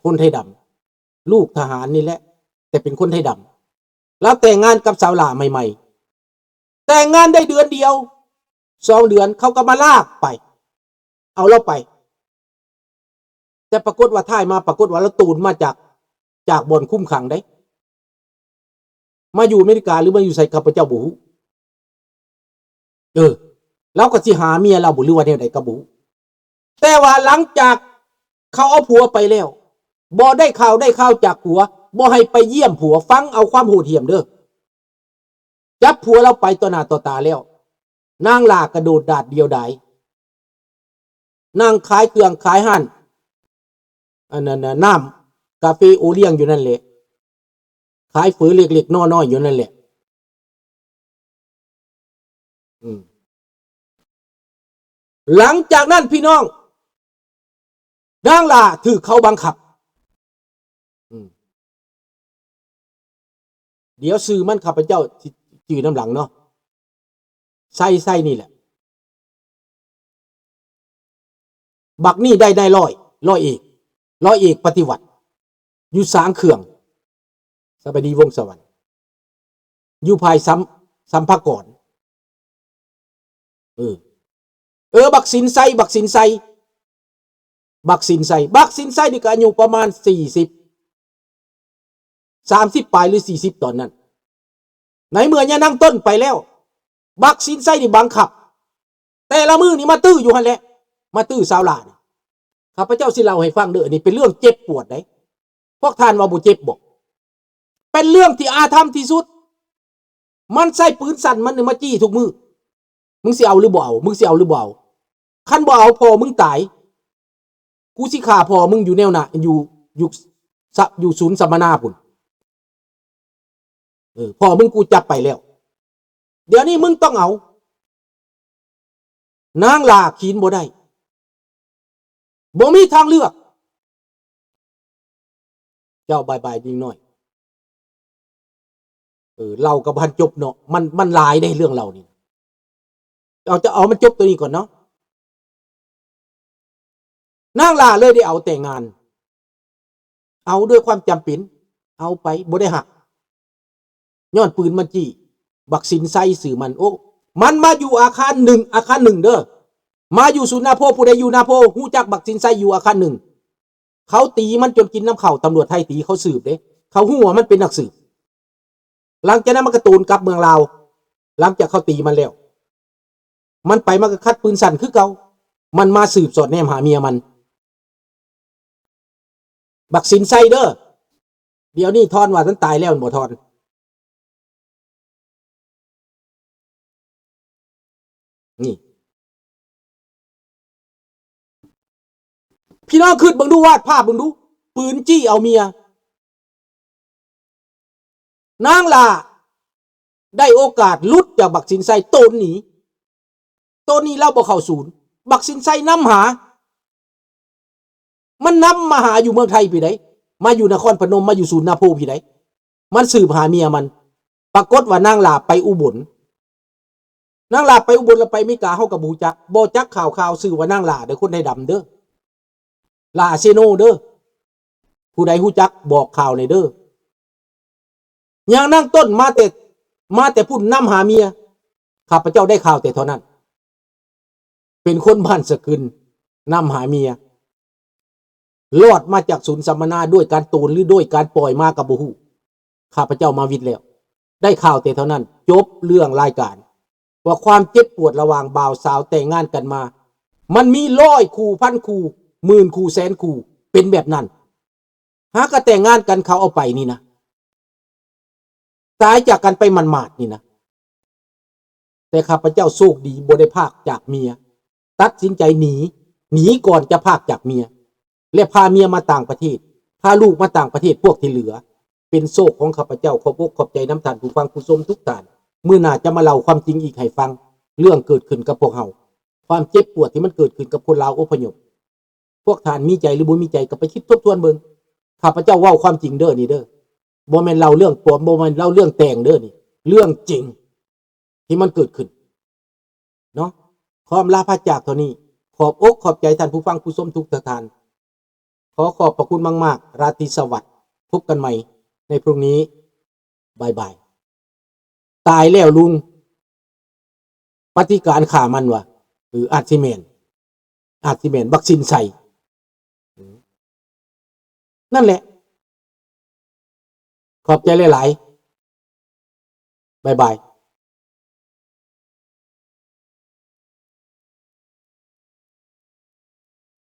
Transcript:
คนไทยดำลูกทหารนี่แหละแต่เป็นคนไทยดำแล้วแต่งงานกับสาวหล่าใหม่ๆแต่งงานได้เดือนเดียว2 เดือนเขาก็มาลากไปเอาเราไปแต่ปรากฏว่าท้ายมาปรากฏว่าเราตูนมาจากบ่อนคุ้มขังได้มาอยู่อเมริกาหรือมาอยู่ใส่ข้าพเจ้าบุเราก็สิหาเมียเราบุหรือว่าแนวใดก็บุแต่ว่าหลังจากเขาเอาผัวไปแล้วบ่ได้ข่าวจากผัวบ่ให้ไปเยี่ยมผัวฟังเอาความโหดเหี้ยมเด้อจับผัวเราไปต่อหน้าต่อตาแล้วนางลากระโดดดาดเดียวดายนางขายเครื่องขายหั่นอันนั้นน้ำกาแฟโอเลี้ยงอยู่นั่นแหละขายฝือเล็กๆน้อยๆอยู่นั่นแหละหลังจากนั้นพี่น้องนางลาถือเขาบังคับเดี๋ยวสื่อมันข้าพเจ้าจื่อน้ำหลังเนาะไส้นี่แหละบักนี่ได้ร้อยเอกปฏิวัติอยู่สางเขื่องสบายดีวงสวรรค์อยู่ภายสัมภากรบักสินไซนี่ก็อายุประมาณ30ปลายหรือ40ตอนนั้นไหนเมื่อเนี่ยนั่งต้นไปแล้วบักสินไซนี่บังคับแต่ละมือนี่มาตื้ออยู่หั่นแหละมาตื้อสาวหลานข้าพเจ้าสิเล่าให้ฟังเด้อนี่เป็นเรื่องเจ็บปวดได้พวกท่านว่าบ่เจ็บบ่เป็นเรื่องที่อาธรรมที่สุดมันใส่ปืนสั่นมันมาจี้ทุกมือมึงสิเอาหรือบ่เอาคันบ่เอาพอมึงตายกูสิฆ่าพอมึงอยู่แนวน่ะอยู่ศูนย์สัมมนาพุ่นพอมึงกูจับไปแล้วเดี๋ยวนี้มึงต้องเอานางลาขีนบ่ได้บ่มีทางเลือกเจ้าบายจริงหน่อยเรากับพันจบเนาะมันลายได้เรื่องเรานี่เอามันจบตัวนี้ก่อนเนาะนางลาเลยได้เอาแต่งงานเอาด้วยความจำเป็นเอาไปบ่ได้หักย้อนปืนมันจี้บักสินไซสื่อมันมันมาอยู่อาคารหนึ่งเด้อมาอยู่ศูนย์นาโพผู้ใดอยู่นาโพฮู้จักบักสินไซอยู่อาคารหนึ่งเขาตีมันจนกินน้ำเข่าตำรวจไทยตีเขาสืบเด้เขาหัวมันเป็นนักสืบหลังจากนั้นมันกระตูนกลับเมืองลาวหลังจากเขาตีมันแล้วมันไปมันก็คัดปืนสั่นคือเก่ามันมาสืบสอดแนมหาเมียมันบักสินไซเด้อเดี๋ยวนี้ทอนว่าฉันตายแล้วบ่ทอนนี่พี่น้องขึ้นบังดูวาดภาพบังดูปืนจี้เอาเมียนางลาได้โอกาสลุดจากบักสินไซโตนหนีเล่าบ่เข้าศูนย์บักสินไซนำหามันนำมาหาอยู่เมืองไทยพี่ไหนมาอยู่นครพนมมาอยู่ศูนย์นาโพพี่ไหนมันสืบหาเมียมันปรากฏว่านางลาไปอุบลแล้วไปไม่กาเฮากับบ่จักข่าวสื่อว่านางลาเด้อคนไทยดำเด้อลาเซโนเด้อผู้ใดฮู้จักบอกข่าวในเด้ออย่างนั่งต้นมาแต่พูดนำหาเมียข้าพเจ้าได้ข่าวแต่เท่านั้นเป็นคนบ้านสกึนนำหาเมียรอดมาจากศูนย์สัมมนาด้วยการตูนหรือด้วยการปล่อยมากับบ่ฮู้ข้าพเจ้ามาวิทย์แล้วได้ข่าวแต่เท่านั้นจบเรื่องรายการว่าความเจ็บปวดระหว่างบ่าวสาวแต่งงานกันมามันมี100 คู่พันคู่หมื่นคู่แสนคู่เป็นแบบนั้นหากแต่งงานกันเขาเอาไปนี่นะตายจากกันไปมันหมาดนี่นะแต่ข้าพเจ้าโชคดีบ่ได้พากจากเมียตัดสินใจหนีก่อนจะพากจากเมียและพาเมียมาต่างประเทศพาลูกมาต่างประเทศพวกที่เหลือเป็นโชคของข้าพเจ้าขอบอกขอบใจน้ำท่านผู้ฟังผู้ชมทุกท่านมื้อหน้าจะมาเล่าความจริงอีกให้ฟังเรื่องเกิดขึ้นกับพวกเฮาความเจ็บปวดที่มันเกิดขึ้นกับคนลาวอพยพพวกท่านมีใจหรือบ่มีใจก็ไปคิดทบทวนเบิ่งข้าพเจ้าเว้าความจริงเด้อนี่เด้อบ่แม่นเล่าเรื่องปลอมบ่แม่นเล่าเรื่องแต่งเด้อนี่เรื่องจริงที่มันเกิดขึ้นเนาะขออำลาพระจากเท่านี้ขอบอกขอบใจท่านผู้ฟังผู้ชมทุกท่าน ขอขอบพระคุณมากๆราตรีสวัสดิ์พบกันใหม่ในพรุ่งนี้บายบายตายแล้วลุงปฏิการฆ่ามันวะหรืออาร์ติเมนวัคซีนใส่นั่นแหละขอบใจหลายๆบายบาย